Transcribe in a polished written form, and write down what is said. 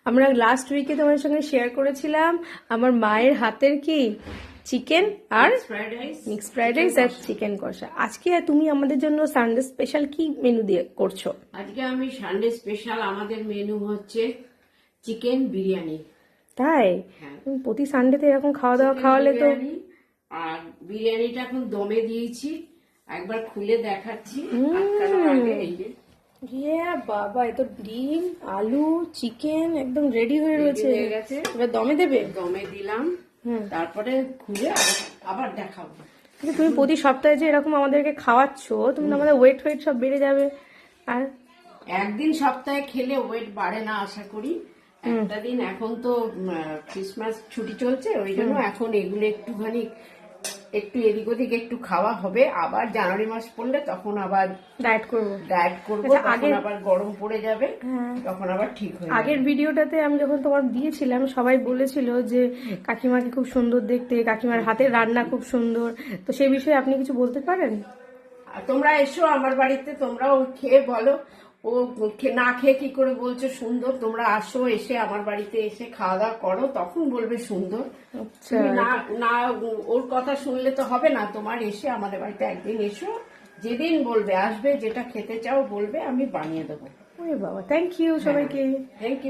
আমরা লাস্ট উইকে তোমার সঙ্গে শেয়ার করেছিলাম আমার মায়ের হাতের কি চিকেন আর মিক্স ফ্রাইড রাইস আর চিকেন কষা। আজকে তুমি আমাদের জন্য সানডে স্পেশাল কি মেনু দিয়ে করছো? আজকে আমি সানডে স্পেশাল আমাদের মেনু হচ্ছে চিকেন বিরিয়ানি। তাই? তুমি প্রতি সানডেতে এরকম খাওয়া দাওয়া খাওয়ালে তো। আর বিরিয়ানিটা এখন দমে দিয়েছি, একবার খুলে দেখাচ্ছি। আটকানোর আগে এই যে বাবা, এ তো ডিম আলু চিকেন একদম রেডি হয়ে রয়েছে। এবার দমে দেবে? দমে দিলাম, তারপরে খুলে আবার দেখাবো। তুমি প্রতি সপ্তাহে যে এরকম আমাদেরকে খাওয়াচ্ছ, তুমি তো আমাদের ওয়েট সব বেড়ে যাবে। আর একদিন সপ্তাহে খেলে ওয়েট বাড়ে না আশা করি। একটা দিন এখন তো ক্রিসমাস ছুটি চলছে, ওই জন্য এখন এগুলো একটু এদিক ওদিক একটু খাওয়া হবে। আবার জানুয়ারি মাস পড়লে তখন আবার ডায়েট করবো। তখন আবার গরম পড়ে যাবে, তখন আবার ঠিক হয়ে যাবে। আগের ভিডিওটাতে আমি যখন তোমার দিয়েছিলাম সবাই বলেছিল যে কাকিমাকে খুব সুন্দর দেখতে, কাকিমার হাতের রান্না খুব সুন্দর। তো সেই বিষয়ে আপনি কিছু বলতে পারেন? তোমরা এসো আমার বাড়িতে, তোমরাও খেয়ে বলো। ও না খেয়ে কি করে বলছো সুন্দর? তোমরা আসো, এসে আমার বাড়িতে এসে খাওয়া দাওয়া করো, তখন বলবে সুন্দর। তুমি না ওর কথা শুনলে তো হবে না। তোমার এসে আমাদের বাড়িতে একদিন এসো, যেদিন বলবে আসবে, যেটা খেতে চাও বলবে, আমি বানিয়ে দেবো। ওরে বাবা, থ্যাংক ইউ সবাইকে। Thank you.